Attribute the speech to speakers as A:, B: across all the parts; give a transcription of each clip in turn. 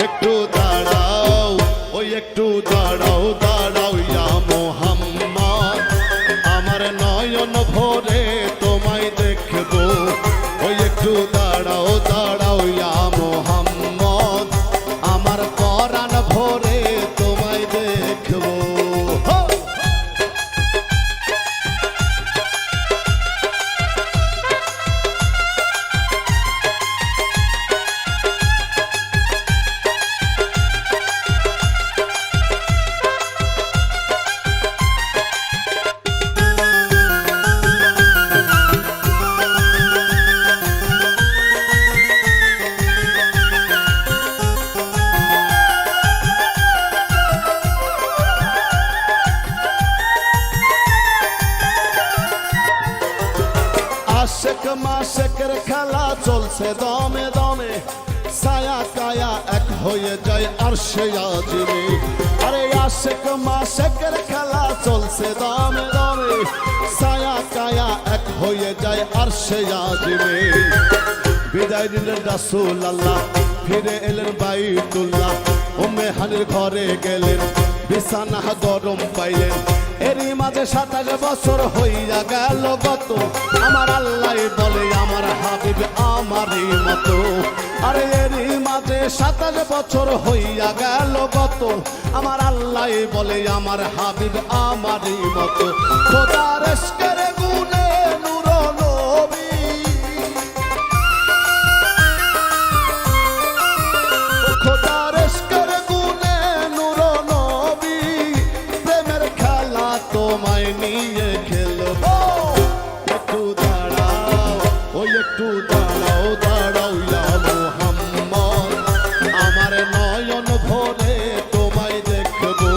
A: একটু দাঁড়াও, ওই একটু দাঁড়াও দাঁড়াও ইয়া মোহাম্মদ, আমার নয়ন ভরে তোমায় দেখবো। ওই একটু দাঁড়াও দাঁড়াও ইয়া মোহাম্মদ, আমার পরাণ ভরে তোমায় দেখবো। আশেক মাশেকের খেলা চলছে দমে দমে, ছায়া কায়া এক হয়ে যায় আরশে আজিমে। আরে আশেক মাশেকের খেলা চলছে দমে দমে, ছায়া কায়া এক হয়ে যায় আরশে আজিমে। বিদায় নিলেন রাসূল আল্লাহ, ফিরে এলেন বাইতুল্লাহ, উম্মে হানির ঘরে গেলেন, বিছানা গরম পাইলেন। এরই মাঝে 27 বছর হইয়া গেল গত, আমার আল্লাহ বলে আমার হাবিব আমারই মতো। আরে এরই মাঝে 27 বছর হইয়া গেল গত, আমার আল্লাহ বলে আমার হাবিব আমারই মতো। খোদার ইশকের গুণে নূর নবী, খোদার ইশকের গুণে নূর নবী, প্রেমের খেলা তোমায় নিয়ে খেলবো। একটু দাঁড়াও, ওই একটু দাঁড়াও দাঁড়াও ইয়া মোহাম্মদ, আমার নয়ন ভরে তোমায় দেখবো।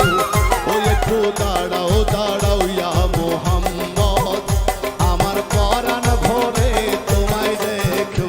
A: ওই একটু দাঁড়াও দাঁড়াও ইয়া মোহাম্মদ, আমার পরাণ ভরে তোমায় দেখবো।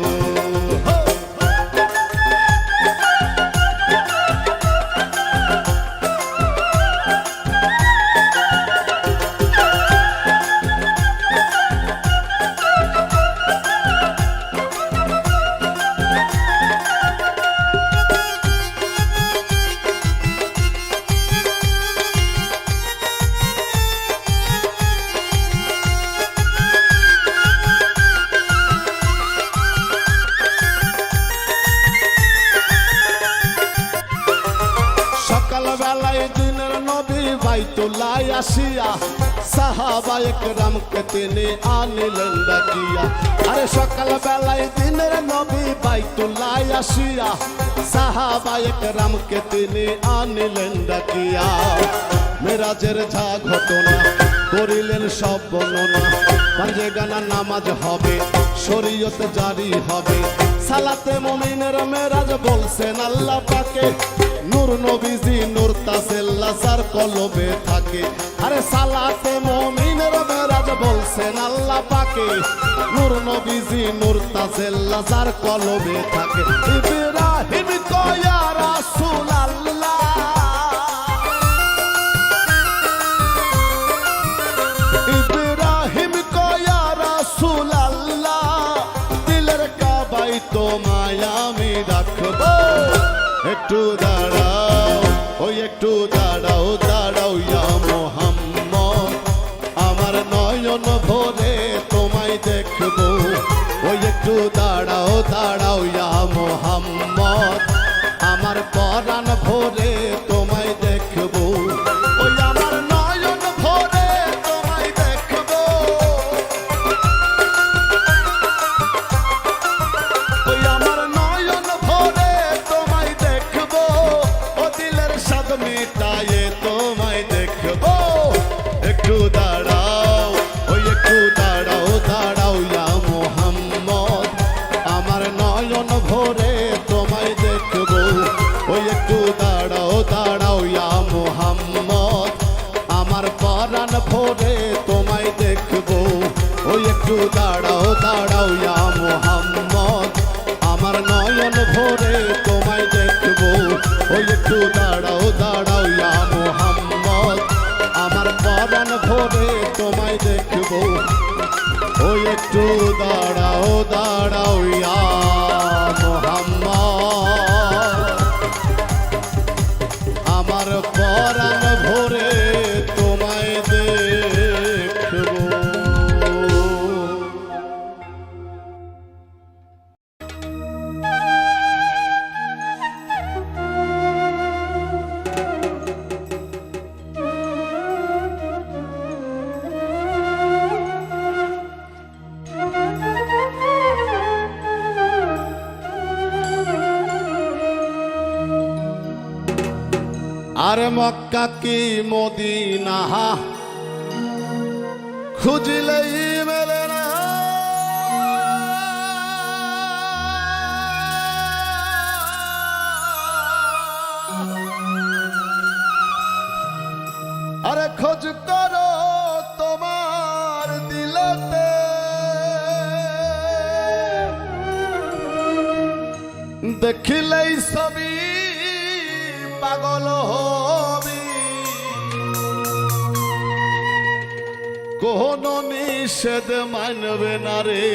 A: সকালবেলায় দিনের নবী বাইতুল্লাহ আসিয়া, সাহাবায়ে কেরামকে তিনি আনিলেন ডাকিয়া। আরে সকালবেলায় দিনের নবী বাইতুল্লাহ আসিয়া, সাহাবায়ে কেরামকে তিনি আনিলেন ডাকিয়া। মেরাজের যা ঘটনা করিলেন সব বর্ণনা, পাঁচে গানা নামাজ হবে, শরীয়ত জারি হবে। সালাতে মুমিনের মেরাজ বলছেন আল্লাহ পাকে, নূর নবীজি নূর তাসেল্লা যার কলবে থাকে। আরে সালাতে মুমিনের মেরাজ বলছেন আল্লাহ পাকে, নূর নবীজি নূর তাসেল্লা যার কলবে থাকে। ইব্রাহিম কয়া রাসূল আল্লাহ, ইব্রাহিম কয়া রাসূল আল্লাহ, দিলের কাবাই তোমায় আমি রাখবো। একটু দাঁড়াও, ওই একটু দাঁড়াও দাঁড়াও ইয়া মোহাম্মদ, আমার নয়ন ভরে তোমায় দেখবো। ওই একটু দাঁড়াও দাঁড়াও ইয়া মোহাম্মদ, আমার পরাণ ভরে তোমায় দেখবো। ওই আমার নয়ন ভরে তোমায় দেখবো, ওই আমার নয়ন ভরে তোমায় দেখবো। ও দিলের স্বাদ মিটায়ে তোমায় দেখবো। একটু দাঁড়াও, ওই একটু দাঁড়াও দাঁড়াও ইয়া মোহাম্মদ, আমার নয়ন ভরে তোমায় দেখবো। ওই একটু দাঁড়াও দাঁড়াও ইয়া মোহাম্মদ, আমার পরাণ ভরে তোমায় দেখবো। ওই একটু দাঁড়াও দাঁড়াও ইয়া মোহাম্মদ, আমার নয়ন ভরে তোমায় দেখবো। ওই একটু দাঁড়াও দাঁড়াও ইয়া মোহাম্মদ, আমার পরাণ ভরে তোমায় দেখবো। ওই একটু দাঁড়াও দাঁড়াও ইয়া মোহাম্মদ, আরে মক্কা কি মদিনা খুঁজলেই মেলে না, আরে খোঁজ করো তোমার দিলতে, দেখিলেই ছবি পাগল হবি, কোন নিষেধ মানবে না রে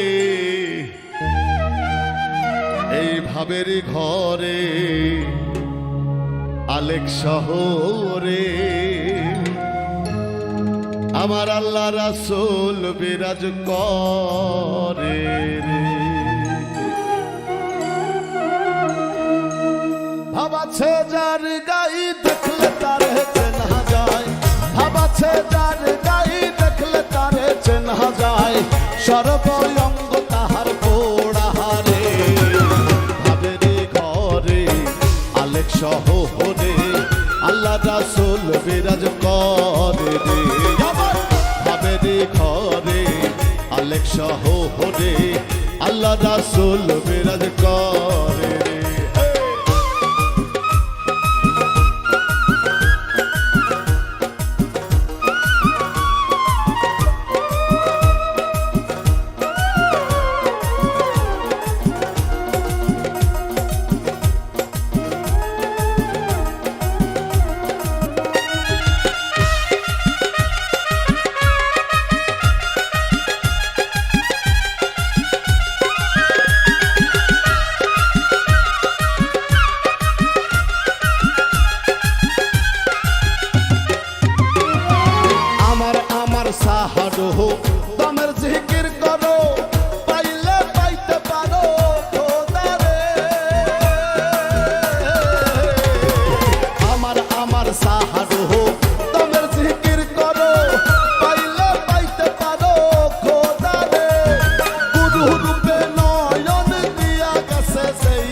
A: এই ভাবেরই ঘরে আলেক শহরে আমার আল্লাহ রাসূল বিরাজ করে রে। ভাবাছে যার গাই দেখলে তার চেনা যায়, ভাবাছে যার গাই দেখলে তার চেনা যায়, সর্বঙ্গ তাহার পোড়া রে ভাবেরি ঘরে আলেক শহরে আল্লাহ রাসূল বিরাজ করে রে। ভাবেরি ঘরে আলেক শহরে আল্লাহ রাসূল বিরাজ করে রে। সাহারো দমের জিকির করো পাইলে পাইতে পারো খোদারে, আমার সাহারো দমের জিকির করো পাইলে পাইতে পারো খোদারে, গুরু রূপে নয়ন দিয়া গেছে সেই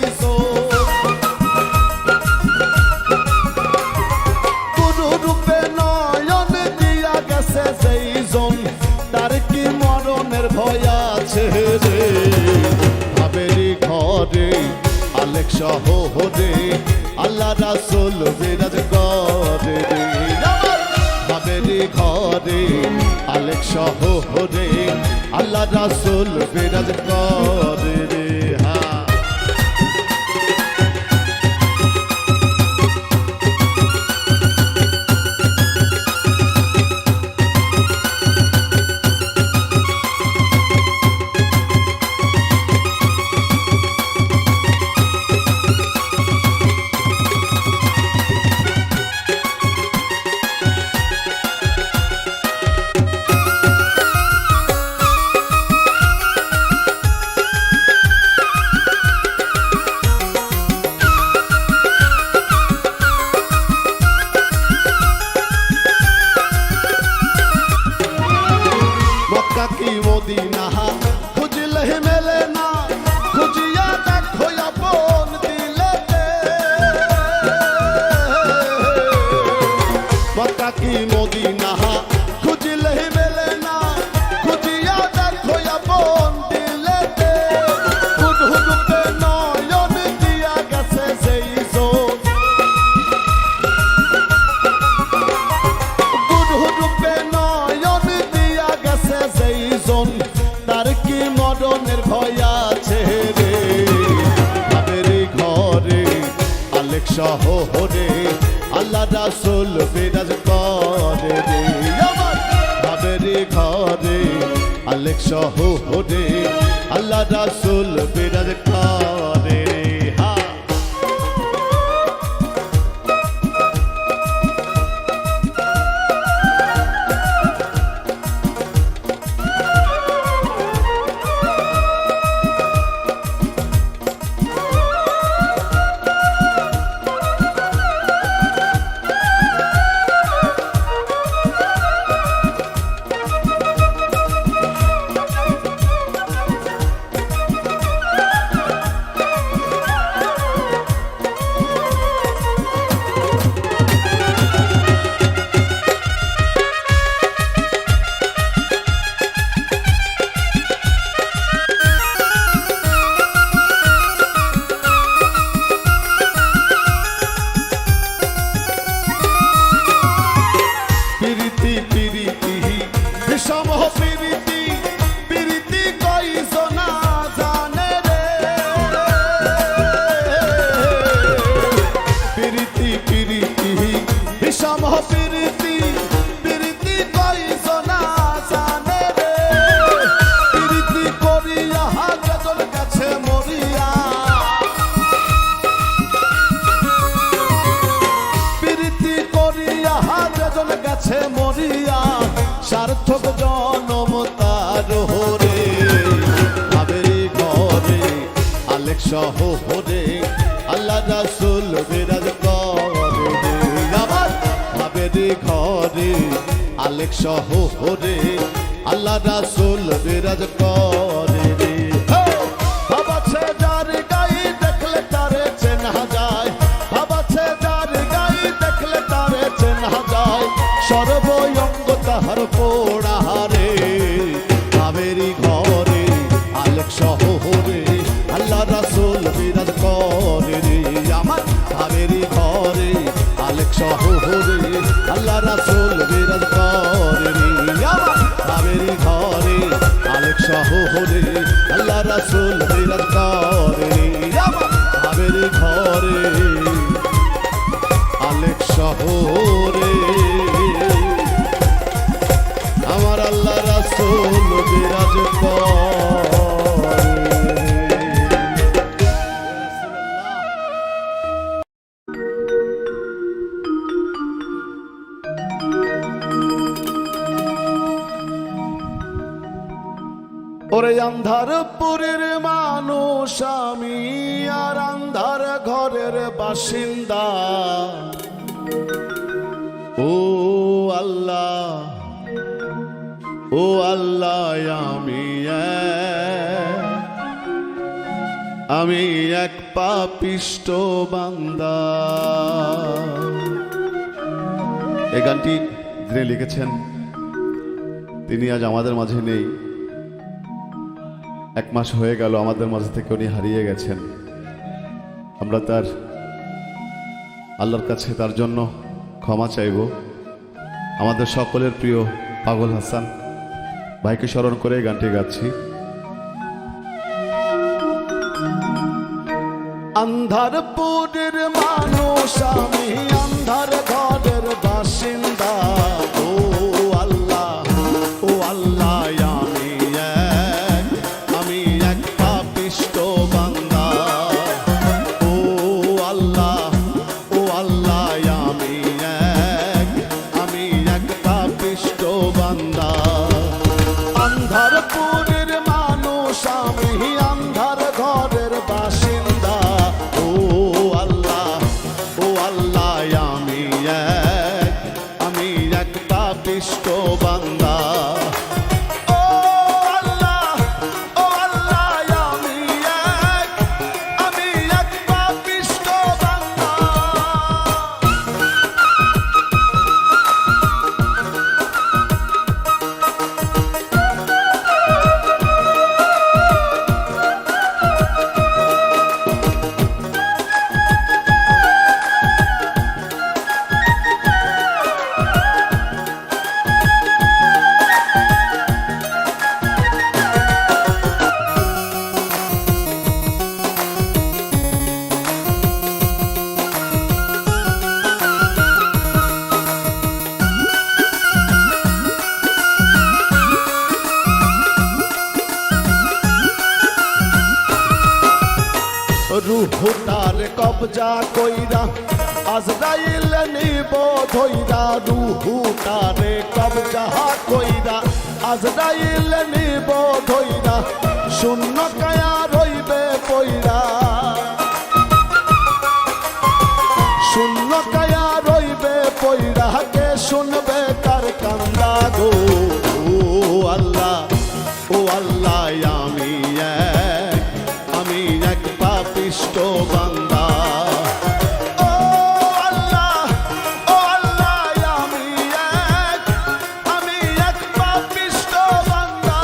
A: গুরু রূপে নয়ন দিয়া গেছে সেই তার কি মরণের ভয় আছে রে ভাবেরি ঘরে আলেক শহরে আল্লাহ রাসূল বিরাজ করে রে। ভাবেরি ঘরে আলেক শহরে আল্লাহ রাসূল বিরাজ করে রে। কি মদিনা খুঁজলে মেলে না, খুঁজিয়া দেখো আপন দিলেতে, মক্কা কি মদিনা খুঁজলে মেলে না, খুঁজিয়া দেখো আপন দিলেতে, গুরু রূপে নয়ন দিয়া গেছে সেই গুরু রূপে নয়ন দিয়া গেছে সেই তার কি মরণের ভয় আছে রে ভাবেরি ঘরে আলেক শহরে আল্লাহ রাসূল বিরাজ করে রে। ভাবেরি ঘরে আলেক শহরে আল্লাহ রাসূল বিরাজ করে রে। সার্থক জনম তার হরে ভাবেরি ঘরে আলেক শহরে আল্লাহ রাসূল বিরাজ করে আমার ভাবেরি ঘরে আলেক শহরে আল্লাহ রাসূল বিরাজ করে রে বাবা ছে যার গাই দেখলে তারে চেনা যায় বাবা ছে যার গাই দেখলে তারে চেনা যায় সর্বঙ্গ তাহার পোড়া রে ভাবেরি ঘরে আলেক শহরে আল্লাহ রাসূল বিরাজ করে রে আমার ভাবেরি ঘরে আলেক শহরে আল্লাহ রাসূল বিরাজ করে রে আমার ভাবেরি ঘরে আলেক শহরে আল্লাহ রাসূল বিরাজ করে রে আমার ভাবেরি ঘরে আলেক শহরে আমার আল্লাহ রাসূল বিরাজ করে ওরে আন্ধারপুরের মানুষ আমি আর আন্ধার ঘরের বাসিন্দা ও আল্লাহ ও আল্লাহ আমি এক পাপিষ্ট বান্দা। এই গানটি যিনি লিখেছেন তিনি আজ আমাদের মাঝে নেই। 1 মাস হয়ে গেল আমাদের মাঝে থেকে উনি হারিয়ে গেছেন। আমরা তার আল্লাহর কাছে তার জন্য ক্ষমা চাইব। আমাদের সকলের প্রিয় পাগল হাসান ভাইকে স্মরণ করে গানটি গাচ্ছি। আন্ধারপুরের মানুষ আমি আন্ধার ঘরের বাসিন্দা ও আল্লাহ ও আল্লাহ আমি এক পাপিষ্ট বান্দা ও আল্লাহ আমি এক পাপিষ্ট বান্দা। আন্ধারপুরের মানুষ আমি আন্ধার ঘরের বাসিন্দা ও আল্লাহ আমি এক পাপিষ্ট বান্দা। রুহুটার কবজা কইরা আজরাইল নিব ধইরা রুহুটারে কবজা কইরা আজরাইল নিব ধইরা শূন্য কায়া রইবে পইরা শূন্য কায়া রইবে পইরা কে শুনবে তার কান্দা গো ও আল্লাহ আমি এক পাপিষ্ট বান্দা। ও আল্লাহ আমি এক পাপিষ্ট বান্দা।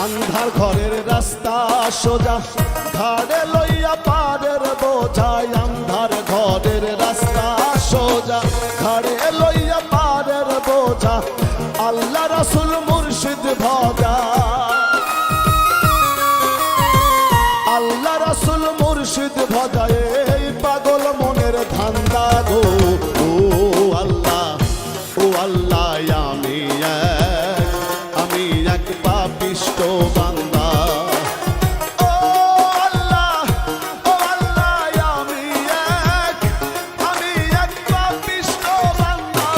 A: আন্ধার ঘরের সোজা ঘাড়ে লইয়া পারের বোঝায় আন্ধার ঘরের রাস্তা সোজা ঘাড়ে লইয়া পারের বোঝা আল্লাহ রাসূল মুর্শিদ ভজা আল্লাহ রাসূল মুর্শিদ ভজা এই পাগল মনের ধান্দা গো ও আল্লাহ আমি এক পাপিষ্ঠ বান্দা ও আল্লাহ আমি এক পাপিষ্ঠ বান্দা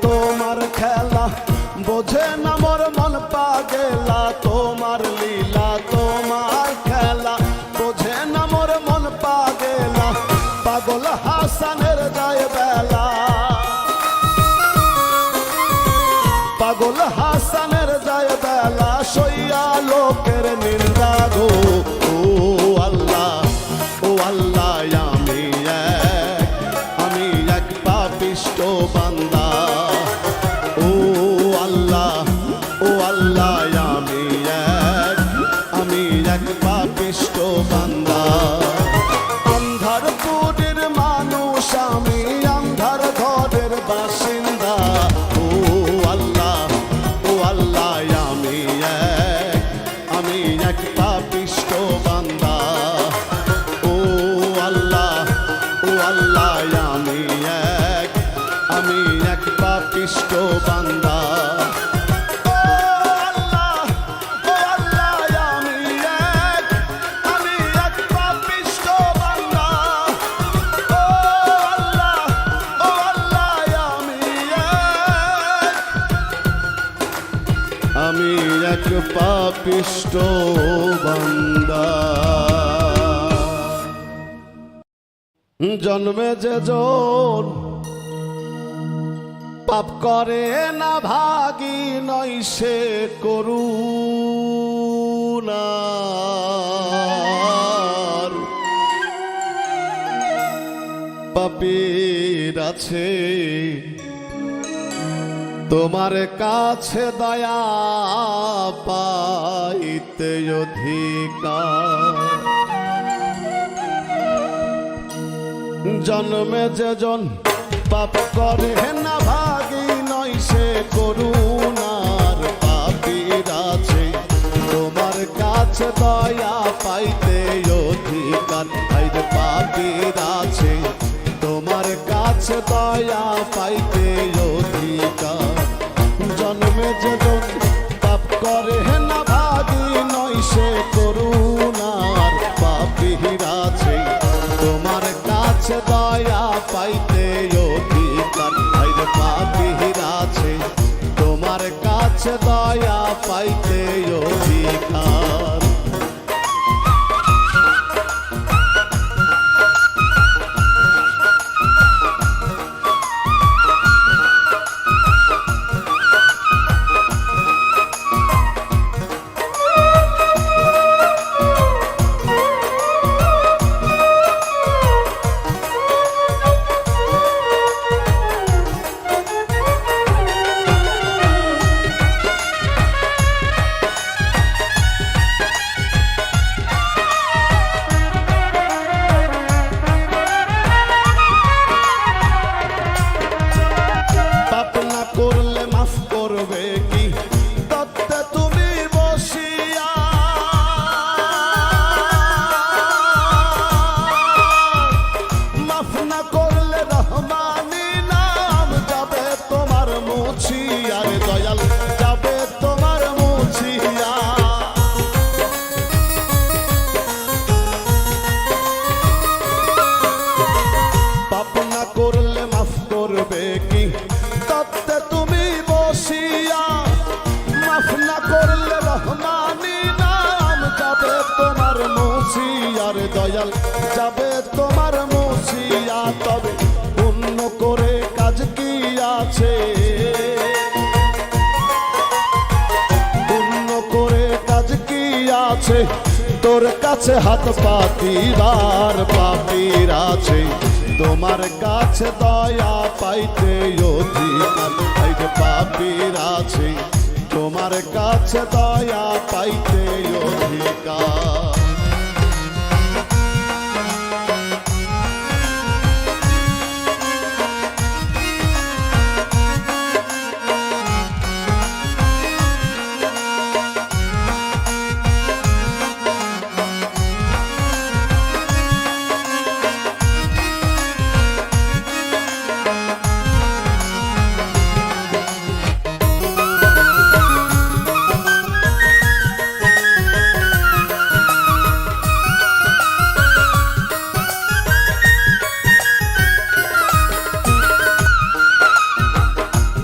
A: তোমার খেলা বোঝে না মোর মন পাগেলা তোমার লীলা তোমার খেলা বোঝে না মোর মন পাগেলা পাগল হাসানের যায় বেলা পাগল হাসানের যায় বেলা সইয়া লোকের নিন্দা গো ও আল্লাহ আমি এক পাপিষ্ঠ বান্দা ও আল্লাহ আমি এক পাপিষ্ঠ বান্দা আন্ধার পুরীর মানুষ আমি আন্ধার ঘরের বাসিন্দা ও আল্লাহ আমি এক পাপিষ্ঠ বান্দা ও আল্লাহ আমি এক পাপিষ্ঠ বান্দা আমি এক পাপিষ্ঠ বান্দা জন্মে যে জন পাপ করে না ভাগী নয় সে করুণার পাপীর আছে তোমার কাছে দয়া পাইতে অধিকার জন্মে যে জন পাপ করে না ভাগী নয় সে করুণার পাপীর আছে তোমার কাছে দয়া পাইতে অধিকার আইরে পাপীর আছে তোমার কাছে দয়া পাইতে অধিকার জন্মে যে জন পাপ করে না ভাগী নয় সে করুণার পাপীর আছে তোমার কাছে দয়া পাইতে অধিকার আইরে পাপীর আছে তোমার কাছে দয়া পাইতে অধিকার মাফ না করলে রহমানি নাম যাবে তোমার মুছিয়ার দয়াল যাবে তোমার মুছিয়া তবে পুণ্য করে কাজ কি আছে পুণ্য করে কাজ কি আছে তোর কাছে হাত পাতিবার পাপির আছে তোমার কাছে দয়া পাইতে অধিকার আইরে পাপির আছে তোমার কাছে দয়া পাইতে অধিকার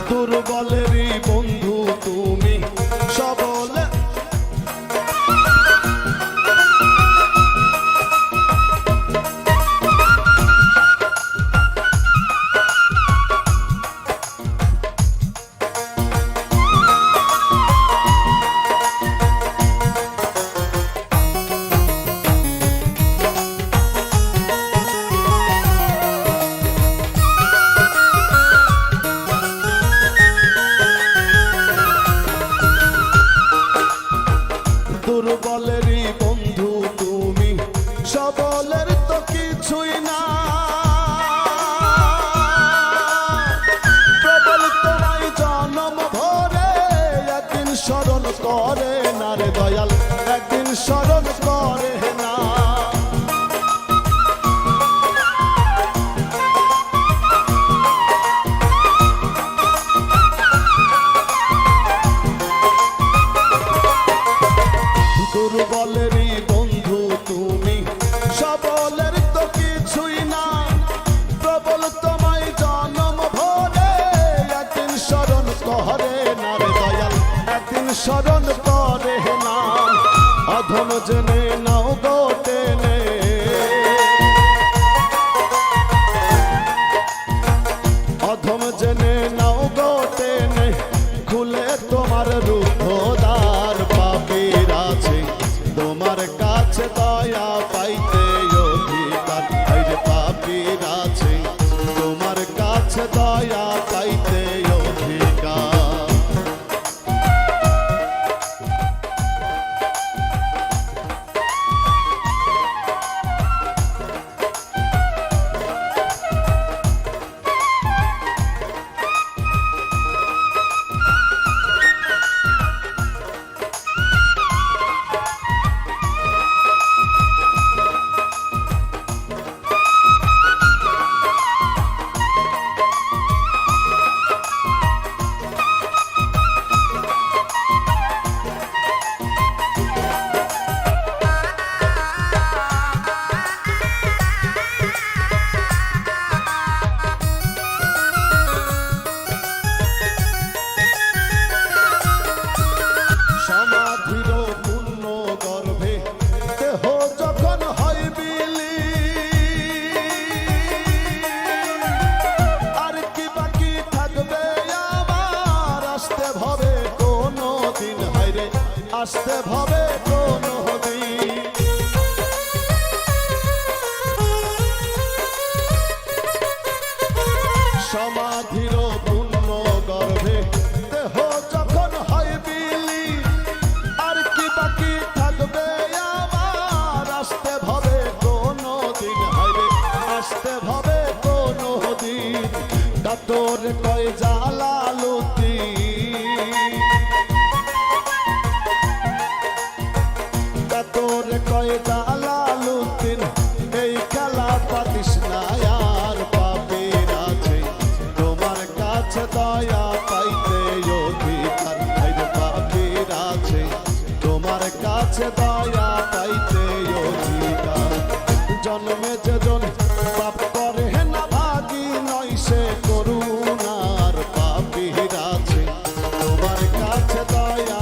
A: দুর্বলেরই বন্ধু তুমি সবলে দুর্বলেরই বন্ধু তুমি সবলের তো কিছুই না প্রবল তোমায় জনম ভরে একদিন স্মরণ করে না রে দয়াল একদিন স্মরণ করে না দুর্বলেরই বন্ধু তুমি সবলের তো কিছুই না প্রবল তোমায় জনম ভরে একদিন স্মরণ করে না রে দয়াল একদিন স্মরণ করে না অধম জেনে নাও গো টেনে অধম জেনে নাও গো টেনে খুলে তোমার রূপদার পাপীর আছে তোমার কাছে দয়া পাইতে অধিকার আইরে পাপীর আছে তোমার কাছে দয়া পাইতে অধিকার সমাধির পূর্ণ গর্ভে দেহ যখন হয় বিলি আর কি বাকি থাকবে আমার আসতে ভবে কোনো দিন হাইরে আসতে ভবে কোনো দিন সমাধির পূর্ণ গর্ভে দেহ যখন হয় বিলি আর কি বাকি থাকবে আমার আসতে ভবে কোনো দিন হাইরে আসতে ভবে কোনো দিন কাতর কয় জালালুতি কাতর কয় জালালুদ্দিন এই খেলা পাতিস না আর পাপীর আছে তোমার কাছে দয়া পাইতে অধিকার আইরে পাপীর আছে তোমার কাছে দয়া পাইতে অধিকার জন্মে যেজন পাপ করে না ভাগী নয় সে করুণার পাপীর আছে তোমার কাছে দয়া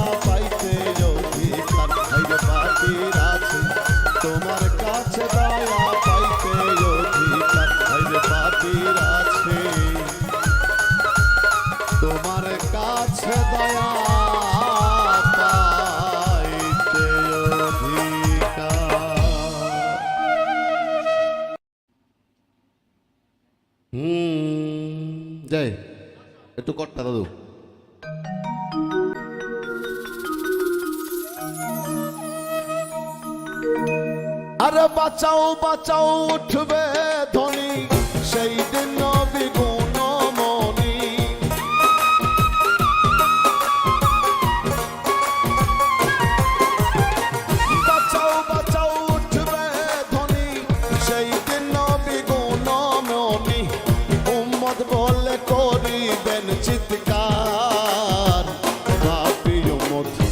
A: আরে বাঁচাও বাঁচাও উঠবে ধ্বনি সেই দিন নবী গুণমণি বাঁচাও বাঁচাও উঠবে ধ্বনি সেই দিন নবী গুণমণি উম্মত বলে করিবেন চিৎকার পাপী উম্মত